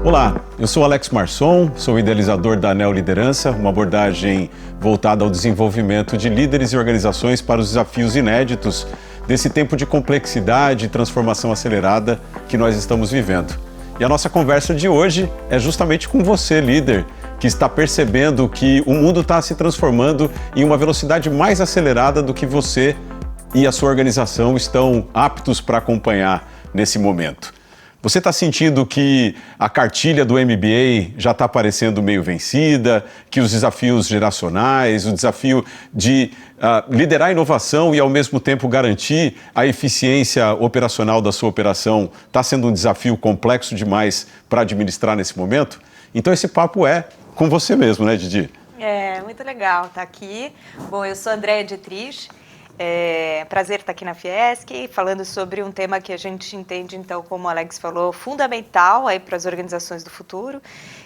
Olá, eu sou Alex Marson, sou idealizador da Neoliderança, uma abordagem voltada ao desenvolvimento de líderes e organizações para os desafios inéditos desse tempo de complexidade e transformação acelerada que nós estamos vivendo. E a nossa conversa de hoje é justamente com você, líder, que está percebendo que o mundo está se transformando em uma velocidade mais acelerada do que você e a sua organização estão aptos para acompanhar nesse momento. Você está sentindo que a cartilha do MBA já está parecendo meio vencida, que os desafios geracionais, o desafio de liderar a inovação e, ao mesmo tempo, garantir a eficiência operacional da sua operação está sendo um desafio complexo demais para administrar nesse momento? Então, esse papo é com você mesmo, né, Didi? É, muito legal estar aqui. Bom, eu sou Andréa Dietrich. Prazer estar aqui na Fiesc, falando sobre um tema que a gente entende, então, como o Alex falou, fundamental aí para as organizações do futuro.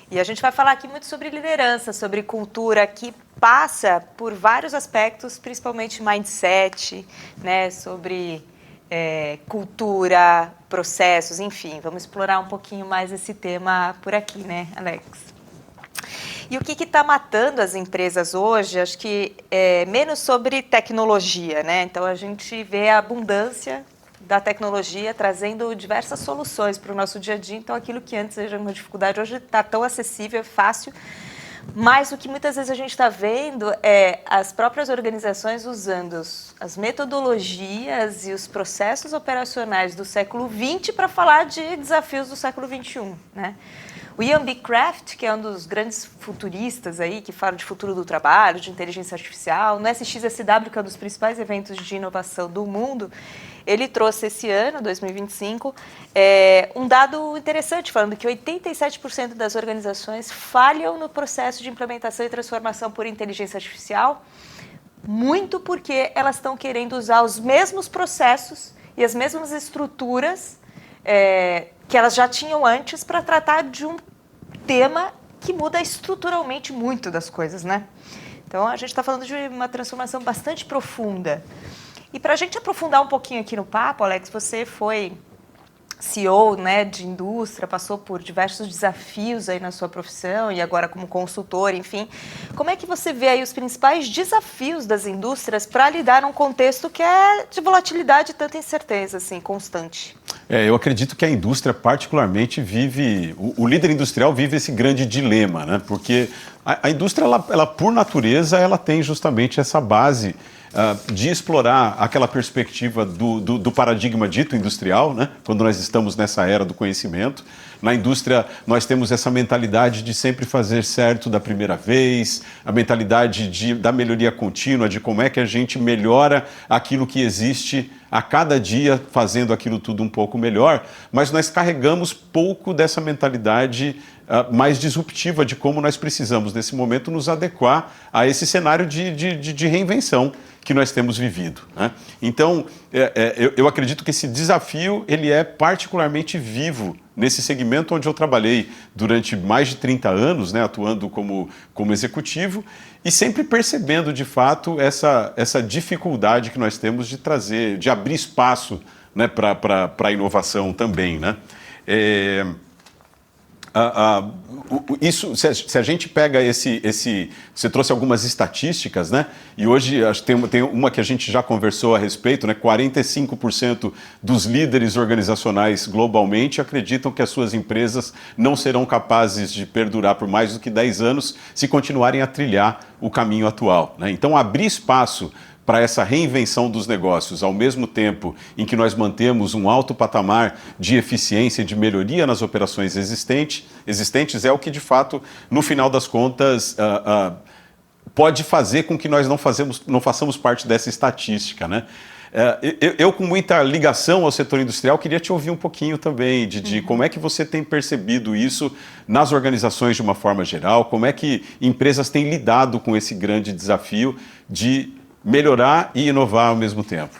E a gente vai falar aqui muito sobre liderança, sobre cultura, que passa por vários aspectos, principalmente mindset, né, sobre cultura, processos, enfim. Vamos explorar um pouquinho mais esse tema por aqui, né, Alex? E o que está matando as empresas hoje, acho que é menos sobre tecnologia, né? Então, a gente vê a abundância da tecnologia trazendo diversas soluções para o nosso dia a dia. Então, aquilo que antes era uma dificuldade, hoje está tão acessível, fácil. Mas o que muitas vezes a gente está vendo é as próprias organizações usando as metodologias e os processos operacionais do século XX para falar de desafios do século XXI, né? O Ian B. Craft, que é um dos grandes futuristas aí, que fala de futuro do trabalho, de inteligência artificial, no SXSW, que é um dos principais eventos de inovação do mundo, ele trouxe esse ano, 2025, um dado interessante, falando que 87% das organizações falham no processo de implementação e transformação por inteligência artificial, muito porque elas estão querendo usar os mesmos processos e as mesmas estruturas que elas já tinham antes para tratar de um tema que muda estruturalmente muito das coisas, né? Então, a gente está falando de uma transformação bastante profunda. E para a gente aprofundar um pouquinho aqui no papo, Alex, você foi CEO, né, de indústria, passou por diversos desafios aí na sua profissão e agora como consultor, enfim. Como é que você vê aí os principais desafios das indústrias para lidar num contexto que é de volatilidade e tanta incerteza, assim, constante? Eu acredito que a indústria particularmente vive, o líder industrial vive esse grande dilema, né? Porque a indústria, ela por natureza, ela tem justamente essa base de explorar aquela perspectiva do paradigma dito industrial, né? Quando nós estamos nessa era do conhecimento. Na indústria, nós temos essa mentalidade de sempre fazer certo da primeira vez, a mentalidade da melhoria contínua, de como é que a gente melhora aquilo que existe a cada dia, fazendo aquilo tudo um pouco melhor, mas nós carregamos pouco dessa mentalidade mais disruptiva de como nós precisamos, nesse momento, nos adequar a esse cenário de reinvenção que nós temos vivido, né? Então, eu acredito que esse desafio ele é particularmente vivo nesse segmento onde eu trabalhei durante mais de 30 anos, né, atuando como executivo e sempre percebendo, de fato, essa dificuldade que nós temos de trazer, de abrir espaço, né, para a inovação também, né? Isso, se a gente pega você trouxe algumas estatísticas, né? E hoje tem uma que a gente já conversou a respeito, né? 45% dos líderes organizacionais globalmente acreditam que as suas empresas não serão capazes de perdurar por mais do que 10 anos se continuarem a trilhar o caminho atual, né? Então, abrir espaço para essa reinvenção dos negócios, ao mesmo tempo em que nós mantemos um alto patamar de eficiência e de melhoria nas operações existentes, é o que, de fato, no final das contas, pode fazer com que nós não façamos parte dessa estatística, né? Eu, com muita ligação ao setor industrial, queria te ouvir um pouquinho também, Didi, como é que você tem percebido isso nas organizações de uma forma geral, como é que empresas têm lidado com esse grande desafio de melhorar e inovar ao mesmo tempo?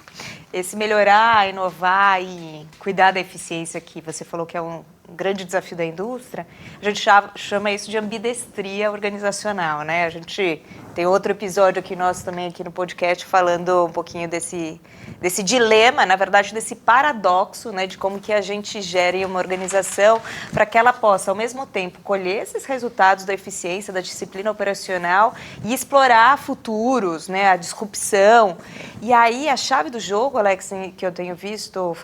Esse melhorar, inovar e cuidar da eficiência que você falou que é grande desafio da indústria, a gente chama isso de ambidestria organizacional, né? A gente tem outro episódio aqui nosso também aqui no podcast falando um pouquinho desse dilema, na verdade, desse paradoxo, né, de como que a gente gere uma organização para que ela possa, ao mesmo tempo, colher esses resultados da eficiência, da disciplina operacional e explorar futuros, né, a disrupção. E aí, a chave do jogo, Alex, que eu tenho visto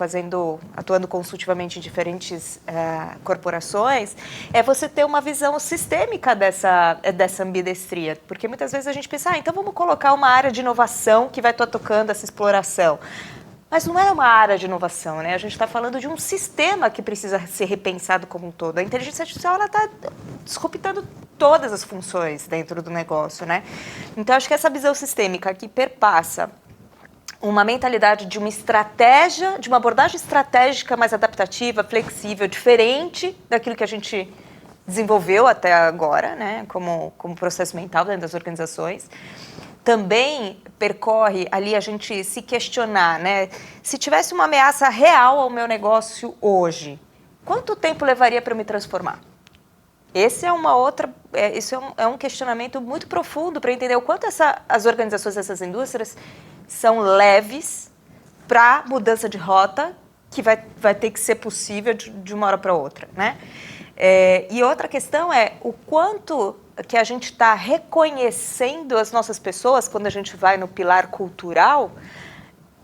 atuando consultivamente em diferentes corporações, é você ter uma visão sistêmica dessa ambidestria, porque muitas vezes a gente pensa, então vamos colocar uma área de inovação que vai estar tocando essa exploração. Mas não é uma área de inovação, né? A gente está falando de um sistema que precisa ser repensado como um todo. A inteligência artificial está disruptando todas as funções dentro do negócio, né? Então, acho que essa visão sistêmica que perpassa uma mentalidade de uma estratégia, de uma abordagem estratégica mais adaptativa, flexível, diferente daquilo que a gente desenvolveu até agora, né, como processo mental dentro das organizações. Também percorre ali a gente se questionar, né, se tivesse uma ameaça real ao meu negócio hoje, quanto tempo levaria para eu me transformar? Esse é um questionamento muito profundo para entender o quanto as organizações dessas indústrias são leves para mudança de rota que vai ter que ser possível de uma hora para outra, né? E outra questão é o quanto que a gente está reconhecendo as nossas pessoas quando a gente vai no pilar cultural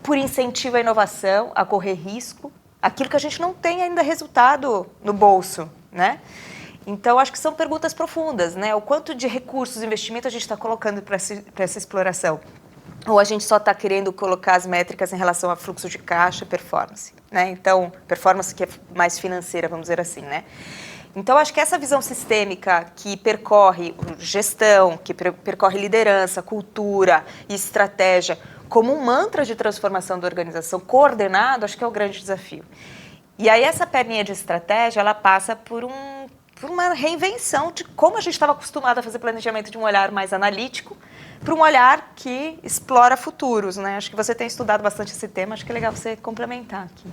por incentivo à inovação, a correr risco, aquilo que a gente não tem ainda resultado no bolso, né? Então, acho que são perguntas profundas, né? O quanto de recursos, investimento a gente está colocando para essa exploração? Ou a gente só está querendo colocar as métricas em relação a fluxo de caixa e performance, né? Então, performance que é mais financeira, vamos dizer assim, né? Então, acho que essa visão sistêmica que percorre gestão, que percorre liderança, cultura e estratégia como um mantra de transformação da organização coordenado, acho que é o grande desafio. E aí, essa perninha de estratégia, ela passa por uma reinvenção de como a gente estava acostumado a fazer planejamento de um olhar mais analítico para um olhar que explora futuros, né? Acho que você tem estudado bastante esse tema, acho que é legal você complementar aqui.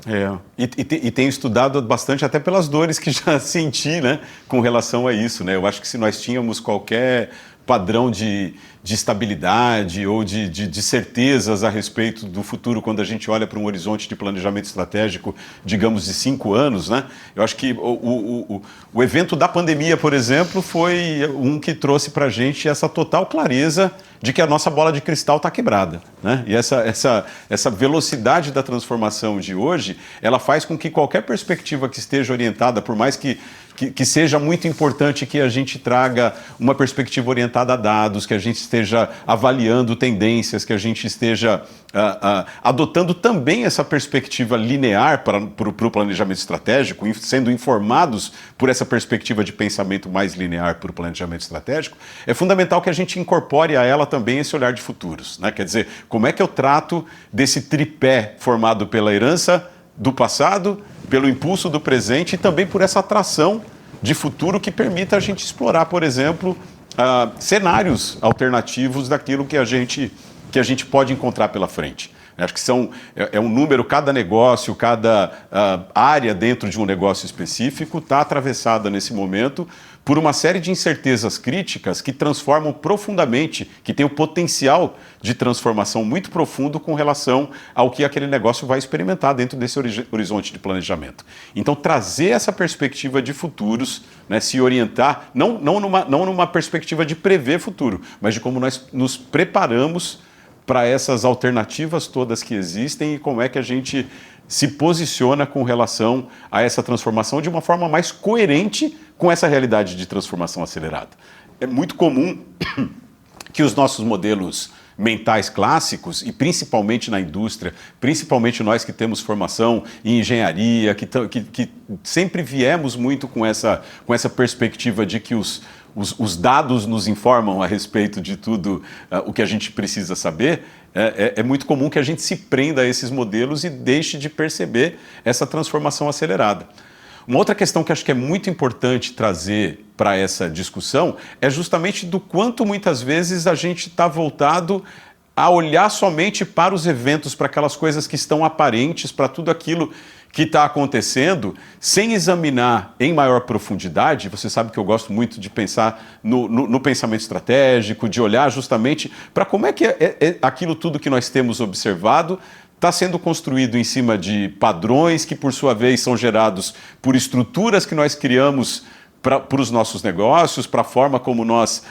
E tenho estudado bastante até pelas dores que já senti, né, com relação a isso, né? Eu acho que se nós tínhamos qualquer padrão de estabilidade ou de certezas a respeito do futuro quando a gente olha para um horizonte de planejamento estratégico, digamos, de 5 anos, né? Eu acho que o evento da pandemia, por exemplo, foi um que trouxe para a gente essa total clareza de que a nossa bola de cristal está quebrada, né? E essa velocidade da transformação de hoje, ela faz com que qualquer perspectiva que esteja orientada, por mais que seja muito importante que a gente traga uma perspectiva orientada a dados, que a gente esteja avaliando tendências, que a gente esteja adotando também essa perspectiva linear para o planejamento estratégico, sendo informados por essa perspectiva de pensamento mais linear para o planejamento estratégico, é fundamental que a gente incorpore a ela também esse olhar de futuros, né? Quer dizer, como é que eu trato desse tripé formado pela herança do passado, pelo impulso do presente e também por essa atração de futuro que permita a gente explorar, por exemplo, cenários alternativos daquilo que a gente pode encontrar pela frente. Acho que é um número, cada negócio, cada área dentro de um negócio específico está atravessada nesse momento por uma série de incertezas críticas que transformam profundamente, que tem o potencial de transformação muito profundo com relação ao que aquele negócio vai experimentar dentro desse horizonte de planejamento. Então, trazer essa perspectiva de futuros, né, se orientar, não numa perspectiva de prever futuro, mas de como nós nos preparamos para essas alternativas todas que existem e como é que a gente se posiciona com relação a essa transformação de uma forma mais coerente com essa realidade de transformação acelerada. É muito comum que os nossos modelos mentais clássicos, e principalmente na indústria, principalmente nós que temos formação em engenharia, que sempre viemos muito com essa perspectiva de que os dados nos informam a respeito de tudo o que a gente precisa saber, é muito comum que a gente se prenda a esses modelos e deixe de perceber essa transformação acelerada. Uma outra questão que acho que é muito importante trazer para essa discussão é justamente do quanto muitas vezes a gente está voltado a olhar somente para os eventos, para aquelas coisas que estão aparentes, para tudo aquilo que está acontecendo, sem examinar em maior profundidade. Você sabe que eu gosto muito de pensar no pensamento estratégico, de olhar justamente para como é que aquilo tudo que nós temos observado está sendo construído em cima de padrões que, por sua vez, são gerados por estruturas que nós criamos para os nossos negócios, para a forma como nós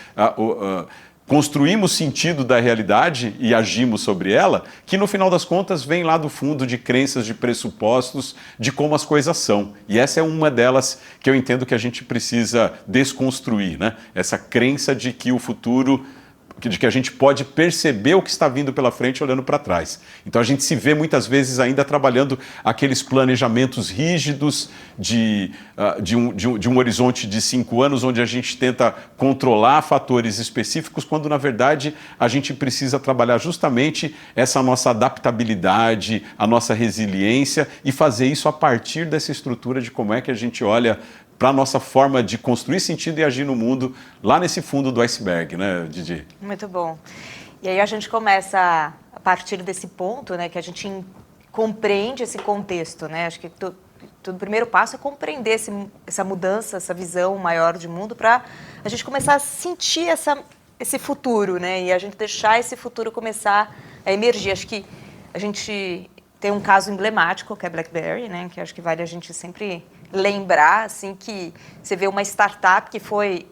construímos sentido da realidade e agimos sobre ela, que no final das contas vem lá do fundo de crenças, de pressupostos, de como as coisas são. E essa é uma delas que eu entendo que a gente precisa desconstruir, né? Essa crença de que o futuro, de que a gente pode perceber o que está vindo pela frente olhando para trás. Então a gente se vê muitas vezes ainda trabalhando aqueles planejamentos rígidos de um horizonte de 5 anos, onde a gente tenta controlar fatores específicos, quando na verdade a gente precisa trabalhar justamente essa nossa adaptabilidade, a nossa resiliência e fazer isso a partir dessa estrutura de como é que a gente olha para a nossa forma de construir sentido e agir no mundo, lá nesse fundo do iceberg, né, Didi? Muito bom. E aí a gente começa, a partir desse ponto, né, que a gente compreende esse contexto, né? Acho que o primeiro passo é compreender essa mudança, essa visão maior de mundo, para a gente começar a sentir esse futuro, né? E a gente deixar esse futuro começar a emergir. Acho que a gente tem um caso emblemático, que é BlackBerry, né? Que acho que vale a gente sempre lembrar, assim, que você vê uma startup que foi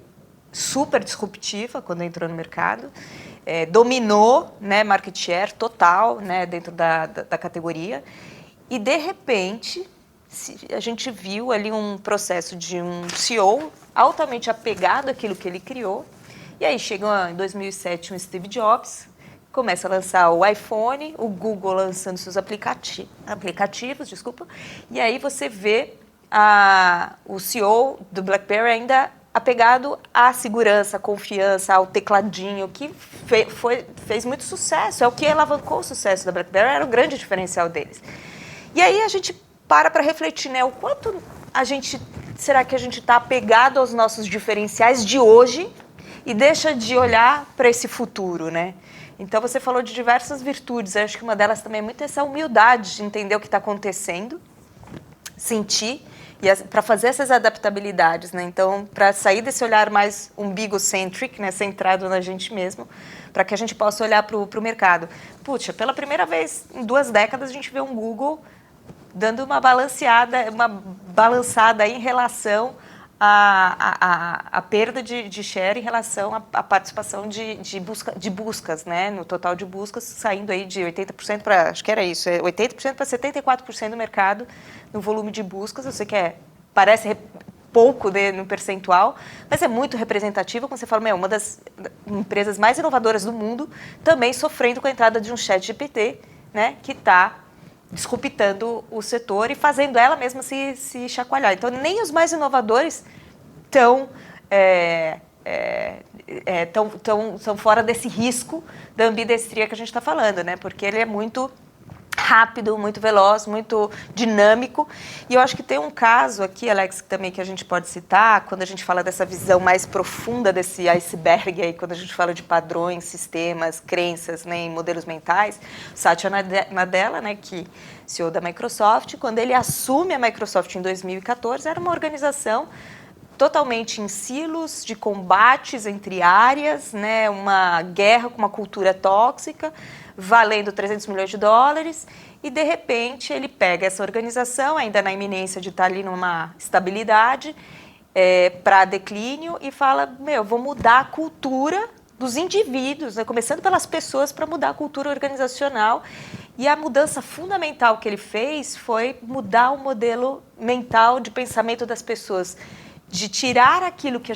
super disruptiva quando entrou no mercado, dominou, né, market share total, né, dentro da categoria, e de repente a gente viu ali um processo de um CEO altamente apegado àquilo que ele criou, e aí chegou em 2007 um Steve Jobs, começa a lançar o iPhone, o Google lançando seus aplicativos, e aí você vê o CEO do BlackBerry ainda apegado à segurança, à confiança, ao tecladinho, que fez muito sucesso, é o que alavancou o sucesso da BlackBerry, era o grande diferencial deles. E aí a gente para refletir, né, o quanto será que a gente está apegado aos nossos diferenciais de hoje e deixa de olhar para esse futuro, né? Então você falou de diversas virtudes, eu acho que uma delas também é muito essa humildade de entender o que está acontecendo, sentir, para fazer essas adaptabilidades, né? Então, para sair desse olhar mais umbigo-centric, né, centrado na gente mesmo, para que a gente possa olhar para o mercado. Puxa, pela primeira vez em 2 décadas a gente vê um Google dando uma balançada em relação à perda de share em relação à participação de buscas, né? No total de buscas, saindo aí de 80% para, acho que era isso, 80% para 74% do mercado no volume de buscas. Eu sei que parece pouco no percentual, mas é muito representativo quando você fala, uma das empresas mais inovadoras do mundo, também sofrendo com a entrada de um ChatGPT, né, que está disruptando o setor e fazendo ela mesma se chacoalhar. Então, nem os mais inovadores estão fora desse risco da ambidestria que a gente está falando, né? Porque ele é muito rápido, muito veloz, muito dinâmico. E eu acho que tem um caso aqui, Alex, também que a gente pode citar, quando a gente fala dessa visão mais profunda desse iceberg, aí, quando a gente fala de padrões, sistemas, crenças, né, e modelos mentais. O Satya Nadella, né, que CEO da Microsoft, quando ele assume a Microsoft em 2014, era uma organização totalmente em silos, de combates entre áreas, né, uma guerra com uma cultura tóxica, valendo 300 milhões de dólares, e de repente ele pega essa organização, ainda na iminência de estar ali numa estabilidade, para declínio, e fala, vou mudar a cultura dos indivíduos, né, começando pelas pessoas, para mudar a cultura organizacional. E a mudança fundamental que ele fez foi mudar o modelo mental de pensamento das pessoas, de tirar aquilo que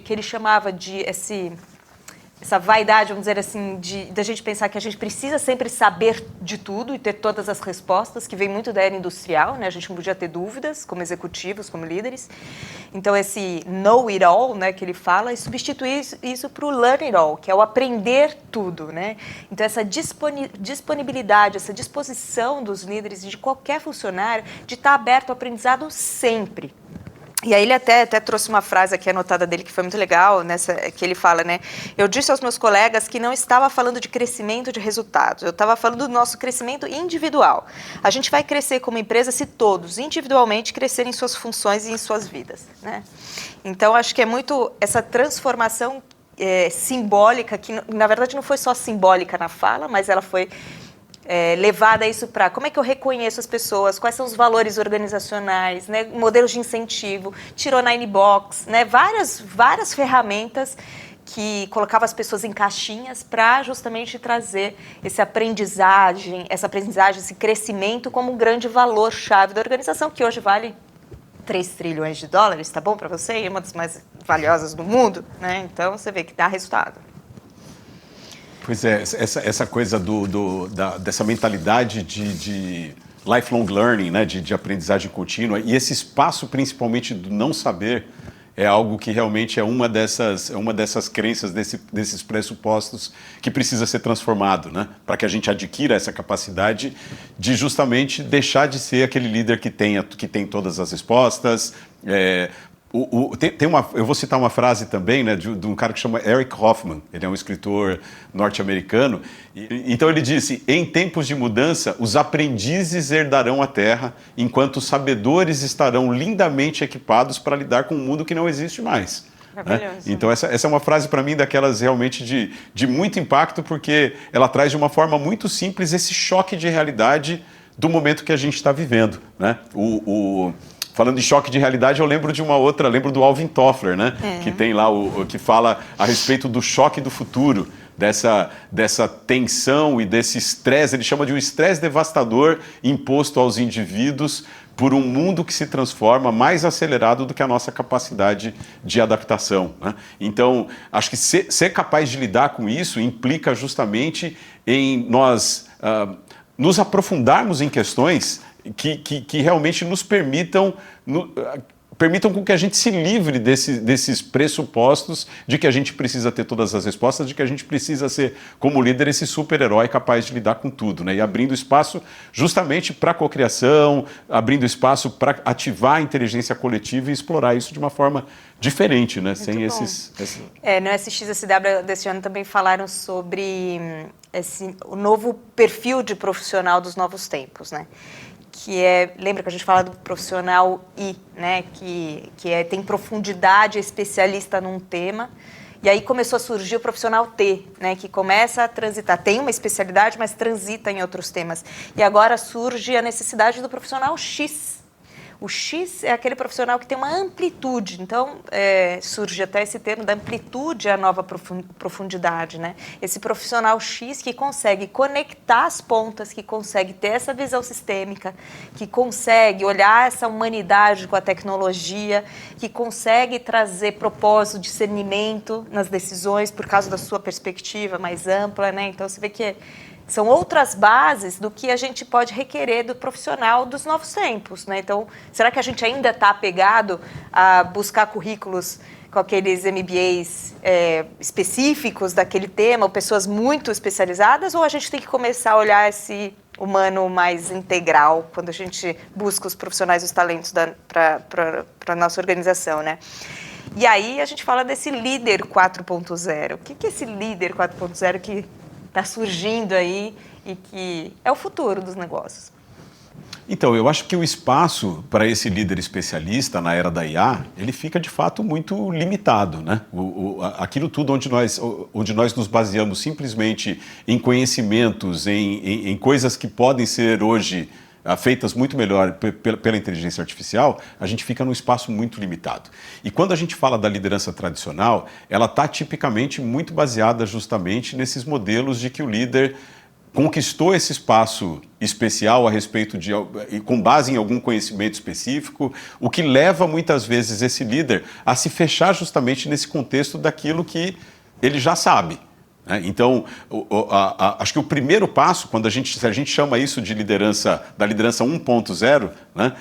ele chamava de essa vaidade, vamos dizer assim, da gente pensar que a gente precisa sempre saber de tudo e ter todas as respostas, que vem muito da era industrial, né? A gente não podia ter dúvidas como executivos, como líderes. Então, esse know it all, né, que ele fala, e substituir isso para o learn it all, que é o aprender tudo, né? Então, essa disponibilidade, essa disposição dos líderes e de qualquer funcionário de estar aberto ao aprendizado sempre. E aí ele até trouxe uma frase aqui anotada dele que foi muito legal, que ele fala, né? Eu disse aos meus colegas que não estava falando de crescimento de resultados, eu estava falando do nosso crescimento individual. A gente vai crescer como empresa se todos, individualmente, crescerem em suas funções e em suas vidas, né? Então, acho que é muito essa transformação simbólica, que na verdade não foi só simbólica na fala, mas ela foi... levada a isso para como é que eu reconheço as pessoas, quais são os valores organizacionais, né, modelos de incentivo, tirou Nine Box, né, várias ferramentas que colocavam as pessoas em caixinhas para justamente trazer essa aprendizagem, esse crescimento como um grande valor-chave da organização, que hoje vale 3 trilhões de dólares, tá bom para você? É uma das mais valiosas do mundo, né? Então você vê que dá resultado. Pois é, essa coisa dessa mentalidade de lifelong learning, né, de aprendizagem contínua, e esse espaço principalmente do não saber é algo que realmente é uma dessas crenças, desses pressupostos que precisa ser transformado, né, para que a gente adquira essa capacidade de justamente deixar de ser aquele líder que tem todas as respostas. Eu vou citar uma frase também, né, de um cara que chama Eric Hoffman, ele é um escritor norte-americano, então ele disse: em tempos de mudança, os aprendizes herdarão a terra, enquanto os sabedores estarão lindamente equipados para lidar com um mundo que não existe mais. Né? Então essa é uma frase para mim daquelas realmente de muito impacto, porque ela traz de uma forma muito simples esse choque de realidade do momento que a gente está vivendo, né? Falando de choque de realidade, eu lembro lembro do Alvin Toffler, né? Que tem lá, que fala a respeito do choque do futuro, dessa tensão e desse estresse, ele chama de um estresse devastador imposto aos indivíduos por um mundo que se transforma mais acelerado do que a nossa capacidade de adaptação, né? Então, acho que ser capaz de lidar com isso implica justamente em nós nos aprofundarmos em questões que realmente nos permitam com que a gente se livre desses pressupostos de que a gente precisa ter todas as respostas, de que a gente precisa ser, como líder, esse super-herói capaz de lidar com tudo, né? E abrindo espaço justamente para a cocriação, abrindo espaço para ativar a inteligência coletiva e explorar isso de uma forma diferente, né? Sem esses... No SXSW desse ano também falaram sobre o novo perfil de profissional dos novos tempos, né? Lembra que a gente fala do profissional I, né, que tem profundidade, é especialista num tema, e aí começou a surgir o profissional T, né, que começa a transitar, tem uma especialidade, mas transita em outros temas, e agora surge a necessidade do profissional X. O X é aquele profissional que tem uma amplitude, então surge até esse termo da amplitude à nova profundidade, né? Esse profissional X que consegue conectar as pontas, que consegue ter essa visão sistêmica, que consegue olhar essa humanidade com a tecnologia, que consegue trazer propósito, discernimento nas decisões por causa da sua perspectiva mais ampla, né? Então você vê que são outras bases do que a gente pode requerer do profissional dos novos tempos, né? Então, será que a gente ainda está apegado a buscar currículos com aqueles MBAs específicos daquele tema, ou pessoas muito especializadas, ou a gente tem que começar a olhar esse humano mais integral quando a gente busca os profissionais, os talentos para a nossa organização, né? E aí a gente fala desse líder 4.0. O que é esse líder 4.0 que está surgindo aí e que é o futuro dos negócios? Então, eu acho que o espaço para esse líder especialista na era da IA, ele fica de fato muito limitado, né? Aquilo tudo onde nós nos baseamos simplesmente em conhecimentos, em coisas que podem ser hoje feitas muito melhor pela inteligência artificial, a gente fica num espaço muito limitado. E quando a gente fala da liderança tradicional, ela está tipicamente muito baseada justamente nesses modelos de que o líder conquistou esse espaço especial a respeito com base em algum conhecimento específico, o que leva muitas vezes esse líder a se fechar justamente nesse contexto daquilo que ele já sabe. Então, acho que o primeiro passo, se a gente chama isso de da liderança 1.0, né,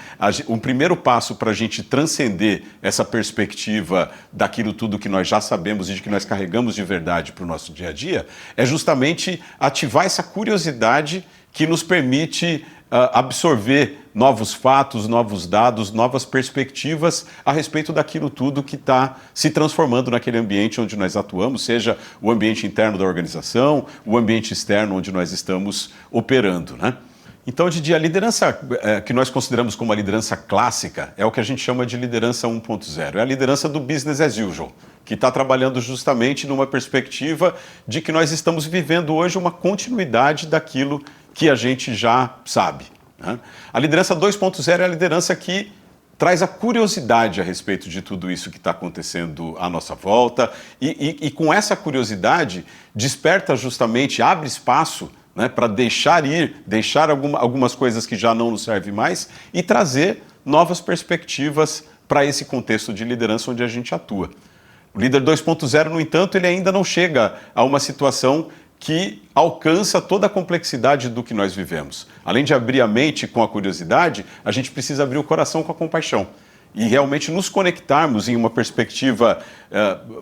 o primeiro passo para a gente transcender essa perspectiva daquilo tudo que nós já sabemos e de que nós carregamos de verdade para o nosso dia a dia, é justamente ativar essa curiosidade que nos permite absorver novos fatos, novos dados, novas perspectivas a respeito daquilo tudo que está se transformando naquele ambiente onde nós atuamos, seja o ambiente interno da organização, o ambiente externo onde nós estamos operando, né? Então, Didi, a liderança que nós consideramos como a liderança clássica é o que a gente chama de liderança 1.0. É a liderança do business as usual, que está trabalhando justamente numa perspectiva de que nós estamos vivendo hoje uma continuidade daquilo que a gente já sabe, né? A liderança 2.0 é a liderança que traz a curiosidade a respeito de tudo isso que está acontecendo à nossa volta e com essa curiosidade desperta justamente, abre espaço, né, para deixar algumas coisas que já não nos servem mais e trazer novas perspectivas para esse contexto de liderança onde a gente atua. O líder 2.0, no entanto, ele ainda não chega a uma situação que alcança toda a complexidade do que nós vivemos. Além de abrir a mente com a curiosidade, a gente precisa abrir o coração com a compaixão e realmente nos conectarmos em uma perspectiva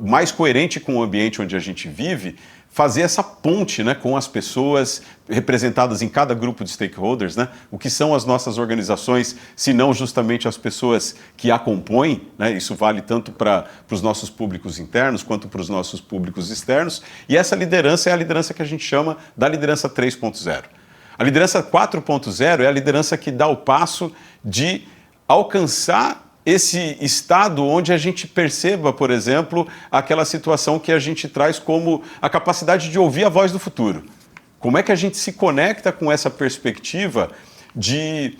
mais coerente com o ambiente onde a gente vive, fazer essa ponte, né, com as pessoas representadas em cada grupo de stakeholders, né? O que são as nossas organizações, se não justamente as pessoas que a compõem, né? Isso vale tanto para os nossos públicos internos quanto para os nossos públicos externos. E essa liderança é a liderança que a gente chama da liderança 3.0. A liderança 4.0 é a liderança que dá o passo de alcançar esse estado onde a gente perceba, por exemplo, aquela situação que a gente traz como a capacidade de ouvir a voz do futuro. Como é que a gente se conecta com essa perspectiva de,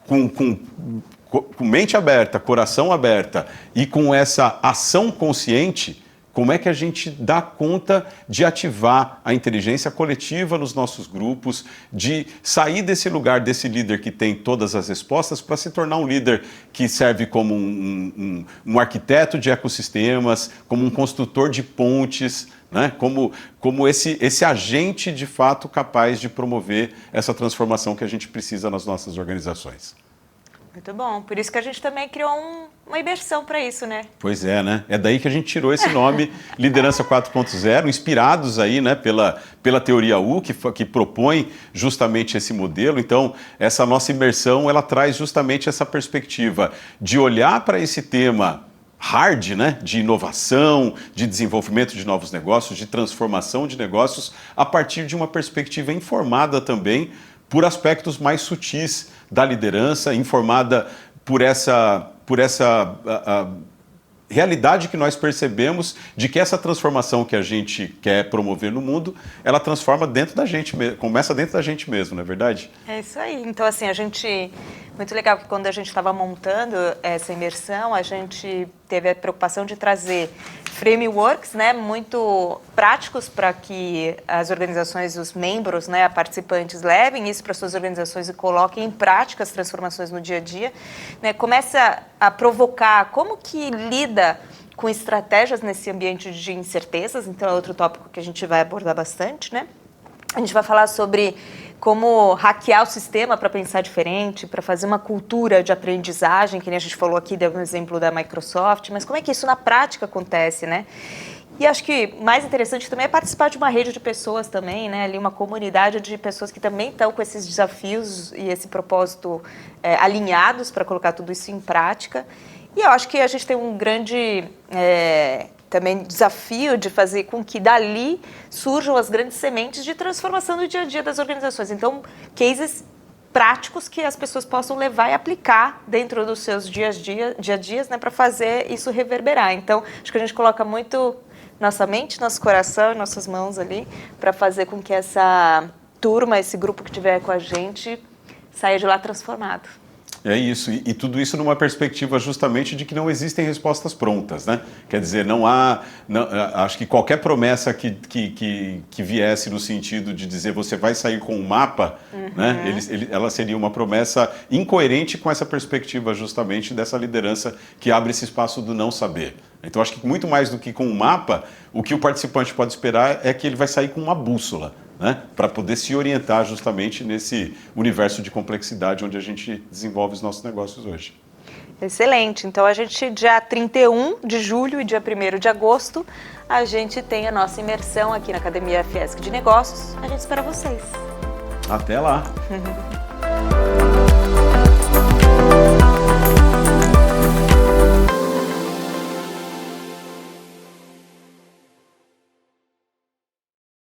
com mente aberta, coração aberta e com essa ação consciente, como é que a gente dá conta de ativar a inteligência coletiva nos nossos grupos, de sair desse lugar, desse líder que tem todas as respostas, para se tornar um líder que serve como um arquiteto de ecossistemas, como um construtor de pontes, né? Como esse agente de fato capaz de promover essa transformação que a gente precisa nas nossas organizações. Muito bom. Por isso que a gente também criou uma imersão para isso, né? Pois é, né? É daí que a gente tirou esse nome, Liderança 4.0, inspirados aí, né, pela teoria U, que propõe justamente esse modelo. Então, essa nossa imersão, ela traz justamente essa perspectiva de olhar para esse tema hard, né, de inovação, de desenvolvimento de novos negócios, de transformação de negócios, a partir de uma perspectiva informada também por aspectos mais sutis da liderança, informada por essa realidade que nós percebemos de que essa transformação que a gente quer promover no mundo, ela transforma dentro da gente, começa dentro da gente mesmo, não é verdade? É isso aí. Então, assim, muito legal que quando a gente estava montando essa imersão, a gente teve a preocupação de trazer frameworks, né, muito práticos para que as organizações, os membros, né, participantes levem isso para suas organizações e coloquem em prática as transformações no dia a dia, né, começa a provocar como que lida com estratégias nesse ambiente de incertezas. Então é outro tópico que a gente vai abordar bastante, né? A gente vai falar sobre como hackear o sistema para pensar diferente, para fazer uma cultura de aprendizagem, que nem a gente falou aqui, deu um exemplo da Microsoft, mas como é que isso na prática acontece, né? E acho que mais interessante também é participar de uma rede de pessoas também, né? Ali uma comunidade de pessoas que também estão com esses desafios e esse propósito alinhados para colocar tudo isso em prática. E eu acho que a gente tem um grande também desafio de fazer com que dali surjam as grandes sementes de transformação do dia a dia das organizações. Então, cases práticos que as pessoas possam levar e aplicar dentro dos seus dia a dias, né, para fazer isso reverberar. Então, acho que a gente coloca muito nossa mente, nosso coração e nossas mãos ali para fazer com que essa turma, esse grupo que estiver com a gente, saia de lá transformado. É isso, e tudo isso numa perspectiva justamente de que não existem respostas prontas, né? Quer dizer, acho que qualquer promessa que viesse no sentido de dizer você vai sair com um mapa, né? Ela seria uma promessa incoerente com essa perspectiva justamente dessa liderança que abre esse espaço do não saber. Então acho que muito mais do que com um mapa, o que o participante pode esperar é que ele vai sair com uma bússola, né, para poder se orientar justamente nesse universo de complexidade onde a gente desenvolve os nossos negócios hoje. Excelente. Então, a gente, dia 31 de julho e dia 1º de agosto, a gente tem a nossa imersão aqui na Academia Fiesc de Negócios. A gente espera vocês. Até lá!